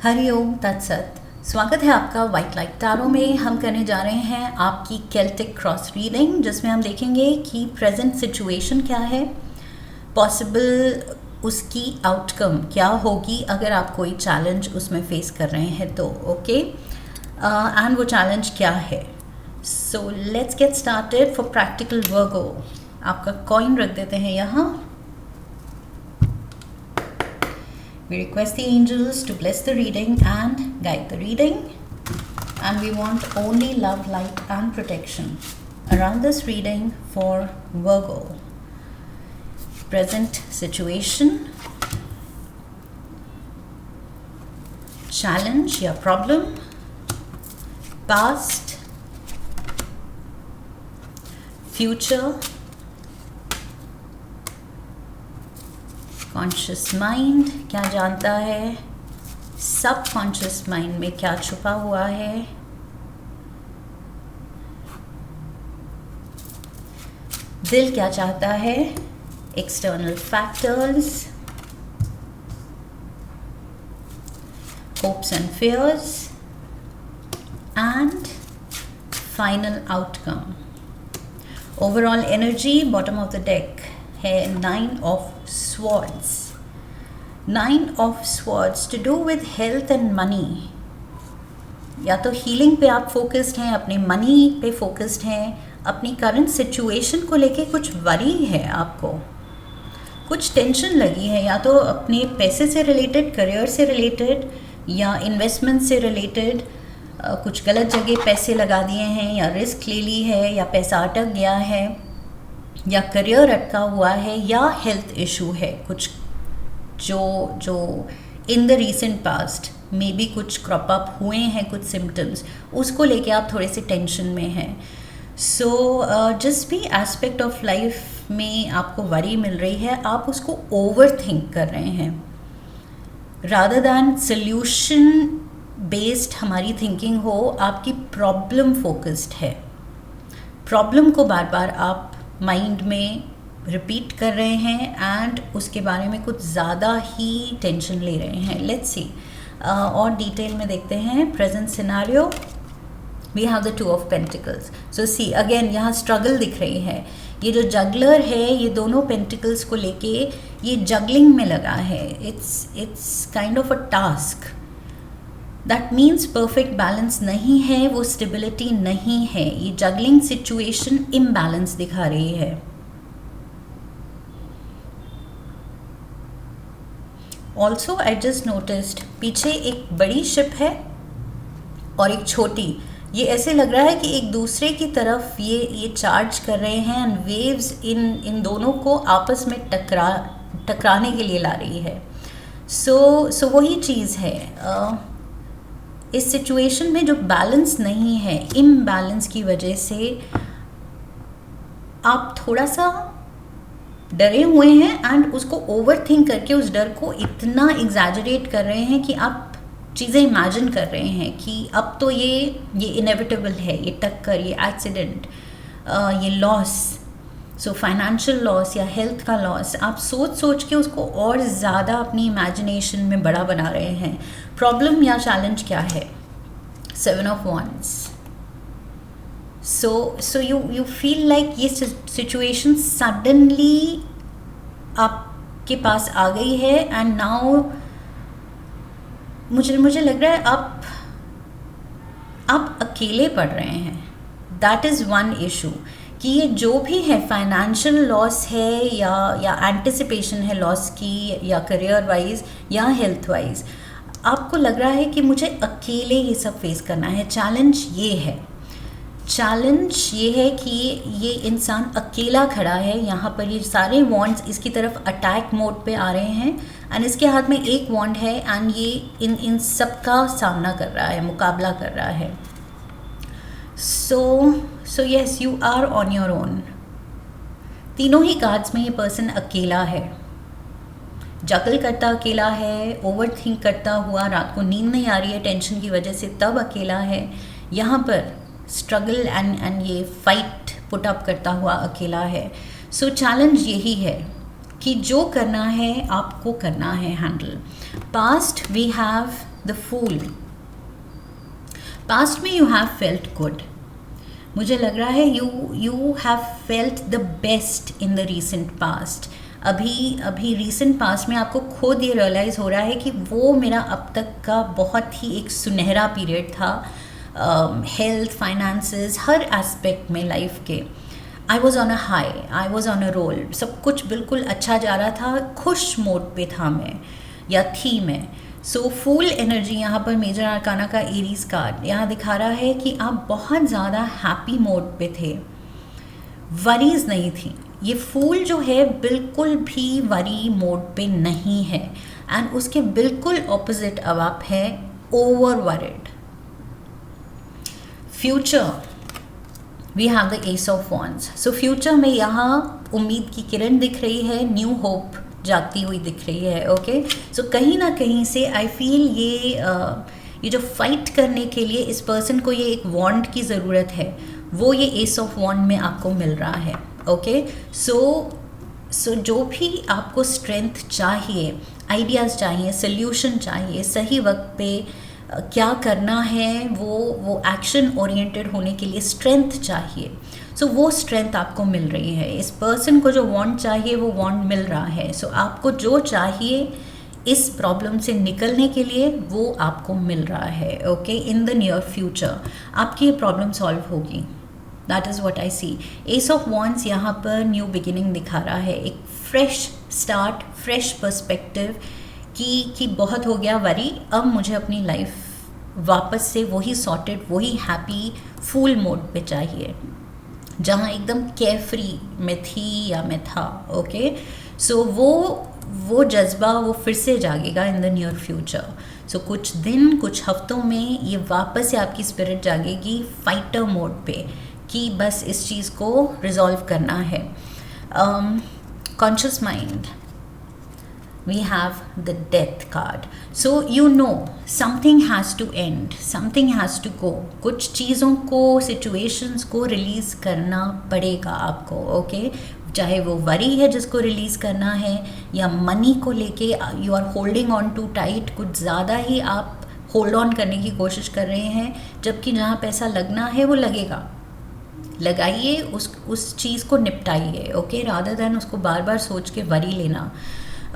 हरिओम तत्सत। स्वागत है आपका वाइट लाइट टैरो में। हम करने जा रहे हैं आपकी केल्टिक क्रॉस रीडिंग, जिसमें हम देखेंगे कि प्रेजेंट सिचुएशन क्या है, पॉसिबल उसकी आउटकम क्या होगी अगर आप कोई चैलेंज उसमें फेस कर रहे हैं तो ओके, एंड वो चैलेंज क्या है। So let's get started for practical Virgo. आपका कॉइन रख देते हैं यहाँ। We request the angels to bless the reading and guide the reading, and we want only love, light and protection around this reading for Virgo. Present situation, challenge या problem, past, future, conscious mind क्या जानता है, सब conscious mind में क्या छुपा हुआ है, दिल क्या चाहता है, external factors, hopes and fears and final outcome. Overall energy bottom of the deck है 9 of swords. 9 of swords to do with health and money. या तो हीलिंग पे आप फोकस्ड हैं, अपने मनी पे फोकस्ड हैं, अपनी करंट सिचुएशन को लेके कुछ वरी है, आपको कुछ टेंशन लगी है, या तो अपने पैसे से रिलेटेड, करियर से रिलेटेड या इन्वेस्टमेंट से रिलेटेड। कुछ गलत जगह पैसे लगा दिए हैं या रिस्क ले ली है या पैसा अटक गया है या करियर अटका हुआ है या हेल्थ इशू है कुछ जो इन the recent past may be कुछ क्रॉप अप हुए हैं, कुछ सिम्टम्स, उसको लेके आप थोड़े से टेंशन में हैं। सो जिस भी एस्पेक्ट ऑफ लाइफ में आपको वरी मिल रही है, आप उसको ओवर थिंक कर रहे हैं रादर दैन सोल्यूशन बेस्ड हमारी थिंकिंग हो। आपकी प्रॉब्लम फोकस्ड है, प्रॉब्लम को बार बार आप माइंड में रिपीट कर रहे हैं एंड उसके बारे में कुछ ज़्यादा ही टेंशन ले रहे हैं। लेट्स सी और डिटेल में देखते हैं present scenario. We have the 2 of pentacles. So see again यहाँ स्ट्रगल दिख रही है। ये जो जगलर है, ये दोनों पेंटिकल्स को लेके ये जगलिंग में लगा है। It's kind of a task. That means perfect balance नहीं है, वो स्टेबिलिटी नहीं है। ये जगलिंग सिचुएशन इम्बैलेंस दिखा रही है। ऑल्सो आई जस्ट नोटिस्ड पीछे एक बड़ी शिप है और एक छोटी। ये ऐसे लग रहा है कि एक दूसरे की तरफ ये चार्ज कर रहे हैं एंड वेव्स इन दोनों को आपस में टकराने के लिए ला रही है। सो वही चीज़ है। इस सिचुएशन में जो बैलेंस नहीं है, इम्बैलेंस की वजह से आप थोड़ा सा डरे हुए हैं एंड उसको ओवर थिंक करके उस डर को इतना एग्जैजरेट कर रहे हैं कि आप चीज़ें इमेजिन कर रहे हैं कि अब तो ये इनेविटेबल है, ये टक्कर, ये एक्सीडेंट, ये लॉस, सो फाइनेंशियल लॉस या हेल्थ का लॉस, आप सोच के उसको और ज़्यादा अपनी इमेजिनेशन में बड़ा बना रहे हैं। प्रॉब्लम या चैलेंज क्या है? 7 of wands। So you feel like ये सिचुएशन सडनली आपके पास आ गई है एंड नाउ मुझे लग रहा है आप अकेले पड़ रहे हैं। दैट इज़ वन इशू कि ये जो भी है, फाइनेंशियल लॉस है या एंटिसिपेशन है लॉस की, या करियर वाइज या हेल्थ वाइज, आपको लग रहा है कि मुझे अकेले ये सब फेस करना है। चैलेंज ये है कि ये इंसान अकेला खड़ा है यहाँ पर। ये सारे वॉन्ड्स इसकी तरफ अटैक मोड पे आ रहे हैं एंड इसके हाथ में एक वॉन्ड है एंड ये इन सब का सामना कर रहा है, मुकाबला कर रहा है। So yes, you are on your own. तीनों ही कार्ड्स में ये पर्सन अकेला है, जगल करता अकेला है, ओवर थिंक करता हुआ, रात को नींद नहीं आ रही है टेंशन की वजह से, तब अकेला है। यहाँ पर स्ट्रगल एंड ये फाइट पुट अप करता हुआ अकेला है। सो चैलेंज यही है, कि जो करना है आपको करना है handle. Past we have the fool. Past में यू हैव फेल्ट गुड, मुझे लग रहा है you have felt the best in the recent past. अभी रीसेंट पास्ट में आपको खुद ये रियलाइज़ हो रहा है कि वो मेरा अब तक का बहुत ही एक सुनहरा पीरियड था, हेल्थ, फाइनेंसेस, हर एस्पेक्ट में लाइफ के। I was on a high, I was on a roll, सब कुछ बिल्कुल अच्छा जा रहा था, खुश मोड पे था मैं या थी मैं। सो फूल एनर्जी यहाँ पर मेजर आर्काना का एरीज कार्ड यहाँ दिखा रहा है कि आप बहुत ज़्यादा हैप्पी मोड पे थे, वरीज नहीं थी। ये फूल जो है बिल्कुल भी वरी मोड पे नहीं है, एंड उसके बिल्कुल ऑपोजिट अब आप है over worried. Future we have the ace of wands. So future में यहाँ उम्मीद की किरण दिख रही है, न्यू होप जाती हुई दिख रही है। ओके, सो कहीं ना कहीं से आई फील ये जो फाइट करने के लिए इस पर्सन को ये एक वॉन्ड की ज़रूरत है, वो ये एस ऑफ वॉन्ड में आपको मिल रहा है। ओके, सो जो भी आपको स्ट्रेंथ चाहिए, आइडियाज़ चाहिए, सोल्यूशन चाहिए, सही वक्त पे क्या करना है, वो एक्शन ओरिएंटेड होने के लिए स्ट्रेंथ चाहिए। सो वो स्ट्रेंथ आपको मिल रही है। इस पर्सन को जो वांट चाहिए वो वांट मिल रहा है। सो आपको जो चाहिए इस प्रॉब्लम से निकलने के लिए वो आपको मिल रहा है। Okay, in the near future आपकी ये प्रॉब्लम सॉल्व होगी। That is what I see. Ace of wands यहाँ पर न्यू बिगिनिंग दिखा रहा है, एक फ्रेश स्टार्ट, फ्रेश पर्सपेक्टिव कि बहुत हो गया वरी, अब मुझे अपनी लाइफ वापस से वही सॉर्टेड, वही हैप्पी फुल मोड पे चाहिए जहाँ एकदम केयरफ्री में थी या मैं था। ओके, सो वो जज्बा वो फिर से जागेगा इन द नियर फ्यूचर। सो कुछ दिन, कुछ हफ्तों में ये वापस से आपकी स्पिरिट जागेगी फाइटर मोड पे कि बस इस चीज़ को रिजॉल्व करना है। Conscious mind we have the death card. So you know something has to end, something has to go. कुछ चीज़ों को, situations को रिलीज़ करना पड़ेगा आपको। ओके, चाहे वो वरी है जिसको रिलीज़ करना है या मनी को लेके you are holding on too tight, कुछ ज़्यादा ही आप होल्ड ऑन करने की कोशिश कर रहे हैं, जबकि जहाँ पैसा लगना है वो लगेगा। लगाइए, उस चीज़ को निपटाइए। ओके, रादर दैन उसको बार बार सोच के वरी लेना।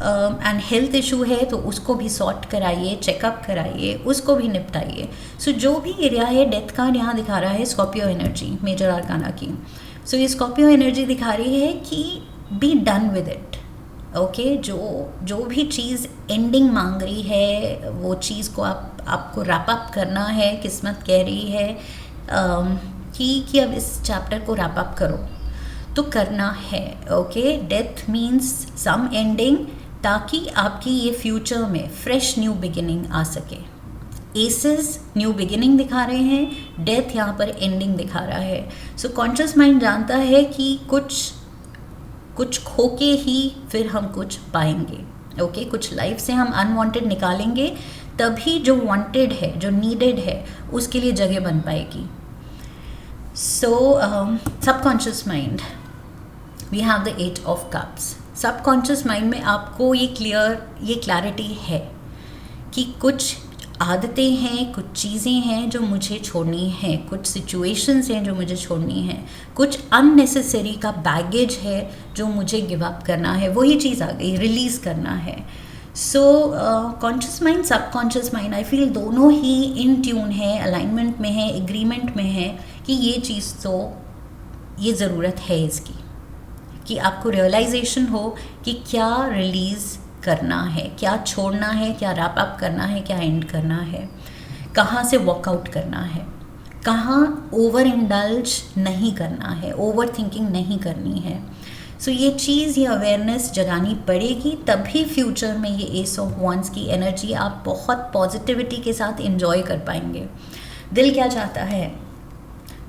एंड हेल्थ इशू है तो उसको भी सॉर्ट कराइए, चेकअप कराइए, उसको भी निपटाइए। सो जो भी एरिया है, डेथ कार्ड यहाँ दिखा रहा है स्कॉर्पियो एनर्जी, मेजर आर्काना की। सो ये स्कॉर्पियो एनर्जी दिखा रही है कि be done with it. Okay, जो भी चीज़ एंडिंग मांग रही है वो चीज़ को आपको रैप अप करना है। किस्मत कह रही है कि अब इस चैप्टर को रैप अप करो, तो करना है। ओके, डेथ मीन्स सम एंडिंग, ताकि आपकी ये फ्यूचर में फ्रेश न्यू बिगिनिंग आ सके। एसेस न्यू बिगिनिंग दिखा रहे हैं, डेथ यहाँ पर एंडिंग दिखा रहा है। सो कॉन्शियस माइंड जानता है कि कुछ खो के ही फिर हम कुछ पाएंगे। ओके, कुछ लाइफ से हम अनवांटेड निकालेंगे, तभी जो वांटेड है, जो नीडेड है, उसके लिए जगह बन पाएगी। So subconscious mind, we have the 8 of cups. Subconscious mind में आपको ये क्लैरिटी है कि कुछ आदतें हैं, कुछ चीज़ें हैं जो मुझे छोड़नी है, कुछ सिचुएशंस हैं जो मुझे छोड़नी है, कुछ अननेसेसरी का बैगेज है जो मुझे गिव अप करना है। वही चीज़ आ गई, रिलीज़ करना है। So conscious mind, subconscious mind, I feel दोनों ही इन ट्यून है, अलाइनमेंट में है, एग्रीमेंट में है कि ये चीज़ तो ये ज़रूरत है इसकी, कि आपको रियलाइजेशन हो कि क्या रिलीज़ करना है, क्या छोड़ना है, क्या रैप अप करना है, क्या एंड करना है, कहाँ से वॉकआउट करना है, कहाँ ओवर इंडल्ज नहीं करना है, ओवर थिंकिंग नहीं करनी है। सो ये चीज़, ये अवेयरनेस जगानी पड़ेगी, तभी फ्यूचर में ये एस ऑफ वॉन्ड्स की एनर्जी आप बहुत पॉजिटिविटी के साथ एंजॉय कर पाएंगे। दिल क्या चाहता है?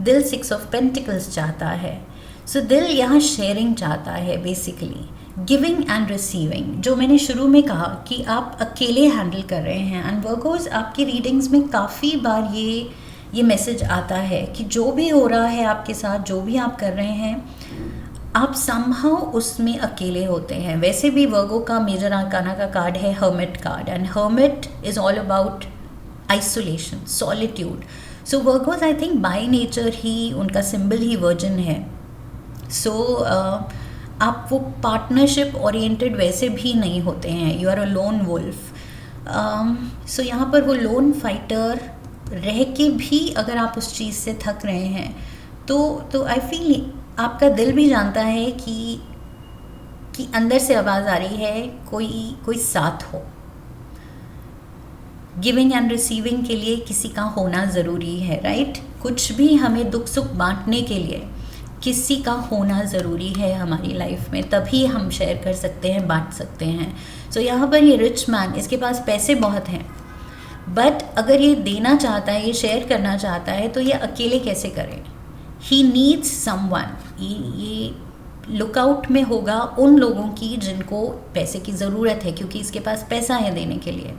दिल 6 ऑफ पेंटिकल्स चाहता है। सो दिल यहाँ शेयरिंग चाहता है, बेसिकली गिविंग एंड रिसीविंग। जो मैंने शुरू में कहा कि आप अकेले हैंडल कर रहे हैं, एंड वर्कोज आपकी रीडिंग्स में काफ़ी बार ये मैसेज आता है कि जो भी हो रहा है आपके साथ, जो भी आप कर रहे हैं, आप समहाउ उसमें अकेले होते हैं। वैसे भी वर्गो का मेजर आर्काना का कार्ड है hermit card, and hermit is all about isolation, solitude. So Virgos I think by nature ही, उनका सिंबल ही वर्जिन है। सो आप वो पार्टनरशिप ओरिएंटेड वैसे भी नहीं होते हैं, you are a lone wolf. So यहाँ पर वो लोन फाइटर रह के भी अगर आप उस चीज़ से थक रहे हैं तो आई फील आपका दिल भी जानता है कि अंदर से आवाज़ आ रही है कोई साथ हो। गिविंग एंड रिसीविंग के लिए किसी का होना ज़रूरी है, राइट? कुछ भी हमें दुख सुख बांटने के लिए किसी का होना ज़रूरी है हमारी लाइफ में, तभी हम शेयर कर सकते हैं, बांट सकते हैं। सो यहाँ पर ये रिच मैन, इसके पास पैसे बहुत हैं, बट अगर ये देना चाहता है, ये शेयर करना चाहता है, तो ये अकेले कैसे करे? He needs someone. ये लुकआउट में होगा उन लोगों की जिनको पैसे की ज़रूरत है, क्योंकि इसके पास पैसा है देने के लिए।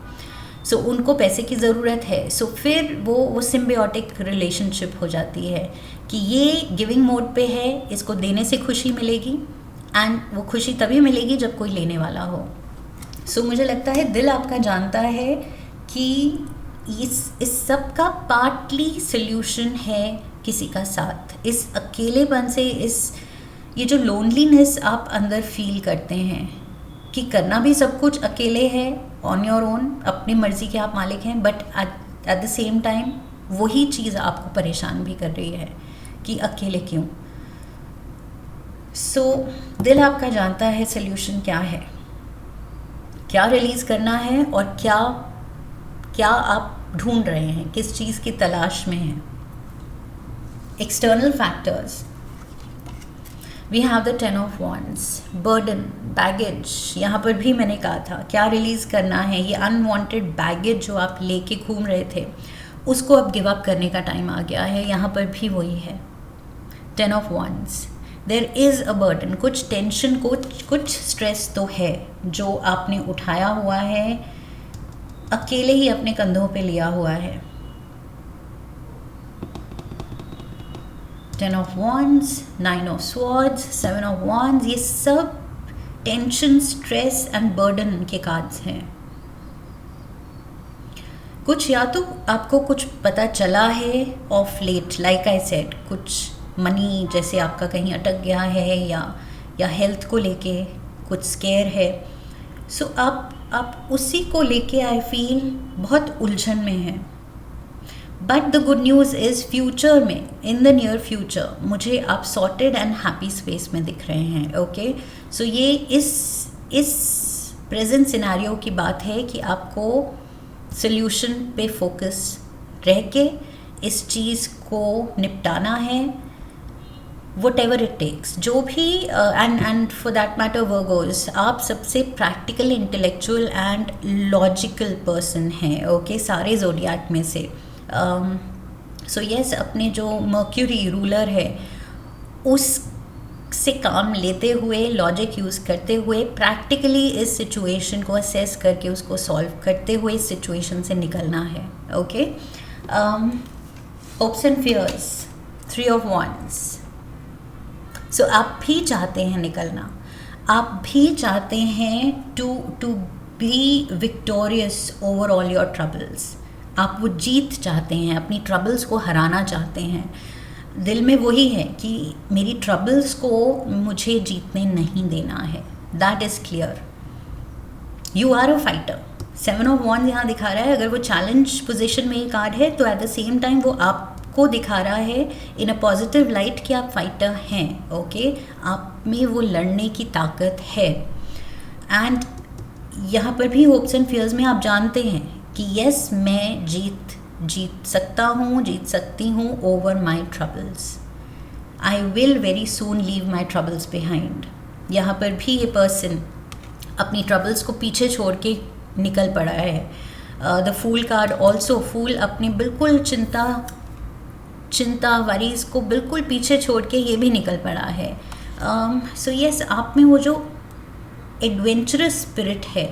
सो उनको पैसे की ज़रूरत है। सो फिर वो सिम्बियोटिक रिलेशनशिप हो जाती है कि ये गिविंग मोड पे है, इसको देने से खुशी मिलेगी, एंड वो खुशी तभी मिलेगी जब कोई लेने वाला हो। सो मुझे लगता है दिल आपका जानता है कि इस सब का पार्टली सल्यूशन है किसी का साथ। इस अकेलेपन से, ये जो लोनलीनेस आप अंदर फील करते हैं कि करना भी सब कुछ अकेले है, ऑन योर ओन, अपनी मर्जी के आप मालिक हैं, but at the same time वही चीज़ आपको परेशान भी कर रही है कि अकेले क्यों। सो दिल आपका जानता है सल्यूशन क्या है, क्या रिलीज़ करना है, और क्या आप ढूंढ रहे हैं, किस चीज़ की तलाश में हैं। External factors, we have the 10 of wands, burden, baggage. यहाँ पर भी मैंने कहा था क्या रिलीज़ करना है। ये अनवांटेड बैगेज जो आप लेके घूम रहे थे, उसको अब गिव अप करने का टाइम आ गया है। यहाँ पर भी वही है, 10 of wands। There is a burden, कुछ टेंशन, कुछ स्ट्रेस तो है जो आपने उठाया हुआ है, अकेले ही अपने कंधों पे लिया हुआ है। 10 of wands, 9 of swords, 7 of wands, ये सब टेंशन, स्ट्रेस एंड बर्डन के कार्ड्स हैं। कुछ या तो आपको कुछ पता चला है of late, like I said, कुछ मनी जैसे आपका कहीं अटक गया है, या हेल्थ को लेके कुछ स्केयर है। सो आप उसी को लेके आई फील बहुत उलझन में हैं। But the good news is future में, इन द नियर फ्यूचर, मुझे आप सॉर्टेड एंड हैप्पी स्पेस में दिख रहे हैं। ओके, सो ये इस प्रेजेंट सिनेरियो की बात है कि आपको सल्यूशन पे फोकस रह के इस चीज़ को निपटाना है, whatever it takes, जो भी। And for that matter Virgos, आप सबसे practical, intellectual and logical person हैं, ओके, सारे जोडियाक में से। सो यस, अपने जो मर्क्यूरी रूलर है उस से काम लेते हुए, लॉजिक यूज़ करते हुए, प्रैक्टिकली इस सिचुएशन को असेस करके उसको सॉल्व करते हुए इस सिचुएशन से निकलना है। Okay, hopes and fears, 3 of wands। So आप भी चाहते हैं निकलना, आप भी चाहते हैं to be victorious over all your troubles. आप वो जीत चाहते हैं, अपनी ट्रबल्स को हराना चाहते हैं। दिल में वही है कि मेरी ट्रबल्स को मुझे जीतने नहीं देना है। That is clear. You are a fighter. 7 of wands यहाँ दिखा रहा है, अगर वो चैलेंज पोजीशन में ये कार्ड है तो एट द सेम टाइम वो आपको दिखा रहा है इन अ पॉजिटिव लाइट कि आप फाइटर हैं। ओके, आप में वो लड़ने की ताकत है। एंड यहाँ पर भी होप्स एंड फियर्स में आप जानते हैं कि यस, मैं जीत सकता हूँ, जीत सकती हूँ over my troubles. I will very soon leave my troubles behind. यहाँ पर भी ये पर्सन अपनी ट्रबल्स को पीछे छोड़ के निकल पड़ा है। द फूल कार्ड ऑल्सो, फूल अपनी बिल्कुल चिंता वरीज को बिल्कुल पीछे छोड़ के ये भी निकल पड़ा है। सो यस, आप में वो जो एडवेंचरस स्पिरिट है,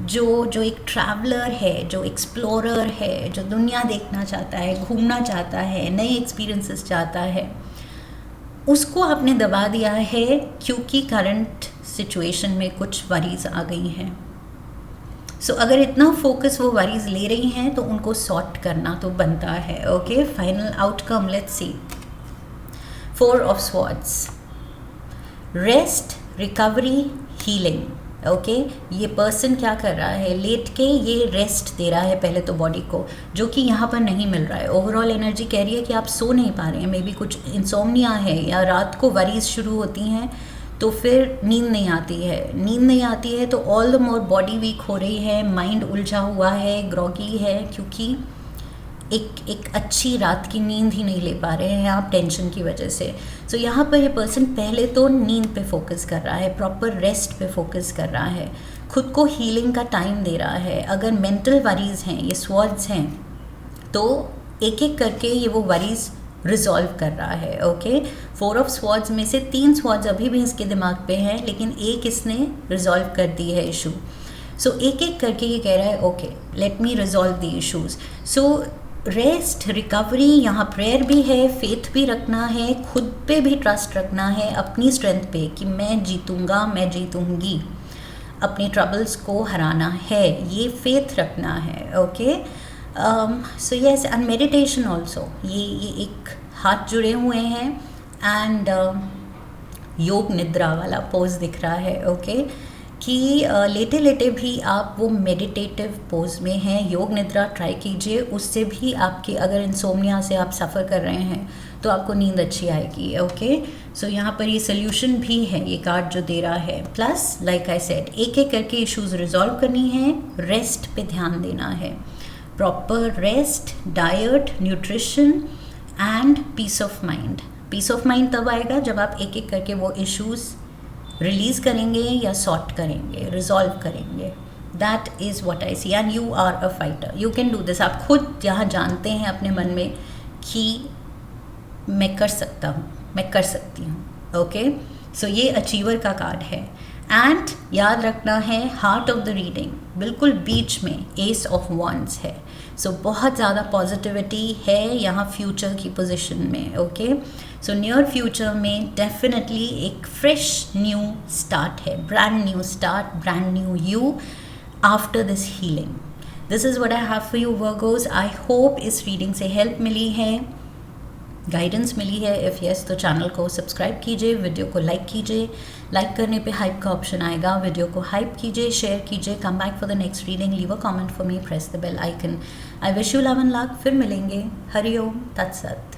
जो एक ट्रैवलर है, जो एक्सप्लोरर है, जो दुनिया देखना चाहता है, घूमना चाहता है, नए एक्सपीरियंसेस चाहता है, उसको आपने दबा दिया है क्योंकि करंट सिचुएशन में कुछ वरीज आ गई हैं। सो अगर इतना फोकस वो वरीज ले रही हैं तो उनको सॉर्ट करना तो बनता है। Okay, final outcome let's see. 4 of swords, rest, recovery, healing. Okay, ये पर्सन क्या कर रहा है, लेट के ये रेस्ट दे रहा है पहले तो बॉडी को, जो कि यहाँ पर नहीं मिल रहा है। ओवरऑल एनर्जी कह रही है कि आप सो नहीं पा रहे हैं, मे बी कुछ इंसोम्निया है या रात को वरीज शुरू होती हैं तो फिर नींद नहीं आती है तो all the more body weak हो रही है, माइंड उलझा हुआ है, ग्रॉगी है, क्योंकि एक अच्छी रात की नींद ही नहीं ले पा रहे हैं आप टेंशन की वजह से। सो यहाँ पर ये पर्सन पहले तो नींद पे फोकस कर रहा है, प्रॉपर रेस्ट पे फोकस कर रहा है, खुद को हीलिंग का टाइम दे रहा है। अगर मेंटल वरीज हैं, ये स्वॉर्ड्स हैं, तो एक एक करके ये वो वरीज रिजॉल्व कर रहा है। ओके, 4 ऑफ स्वॉर्ड्स में से 3 स्वॉर्ड्स अभी भी इसके दिमाग पे हैं, लेकिन एक इसने रिजॉल्व कर दी है इशू। सो एक एक करके ये कह रहा है okay let me resolve the issues. So rest, recovery, यहाँ प्रेयर भी है, फेथ भी रखना है, खुद पे भी ट्रस्ट रखना है, अपनी स्ट्रेंथ पे कि मैं जीतूंगा, मैं जीतूंगी, अपने ट्रबल्स को हराना है, ये फेथ रखना है। Okay, so yes, and meditation also, ये एक हाथ जुड़े हुए हैं एंड योग निद्रा वाला पोज दिख रहा है। ओके, कि लेटे लेटे भी आप वो मेडिटेटिव पोज में हैं। योग निद्रा ट्राई कीजिए, उससे भी आपके अगर इंसोम्निया से आप सफ़र कर रहे हैं तो आपको नींद अच्छी आएगी। ओके, सो यहाँ पर ये सोल्यूशन भी है, ये कार्ड जो दे रहा है। प्लस लाइक आई सेड, एक एक करके इश्यूज रिजॉल्व करनी है, रेस्ट पे ध्यान देना है, proper rest, diet, nutrition and peace of mind. Peace of mind तब आएगा जब आप एक एक करके वो इश्यूज़ रिलीज़ करेंगे या सॉर्ट करेंगे, रिजॉल्व करेंगे। That is what I see and you are a fighter, you can do this. आप खुद यहाँ जानते हैं अपने मन में कि मैं कर सकता हूँ, मैं कर सकती हूँ। ओके, सो ये अचीवर का कार्ड है। एंड याद रखना है, हार्ट ऑफ द रीडिंग बिल्कुल बीच में एस ऑफ वॉन्ड्स है। सो बहुत ज़्यादा पॉजिटिविटी है यहाँ फ्यूचर की पोजीशन में। ओके, सो नियर फ्यूचर में डेफिनेटली एक फ्रेश न्यू स्टार्ट है, brand new start, brand new you after this healing. This is what I have for you Virgos. I hope इस रीडिंग से help मिली है, guidance मिली है। If yes तो channel को subscribe कीजिए, वीडियो को लाइक कीजिए, लाइक करने पे हाइप का ऑप्शन आएगा, वीडियो को हाइप कीजिए, शेयर कीजिए। Come back for the next reading, leave a comment for me, press the bell icon. I wish you love and luck. फिर मिलेंगे। हरि ओम तत्सत।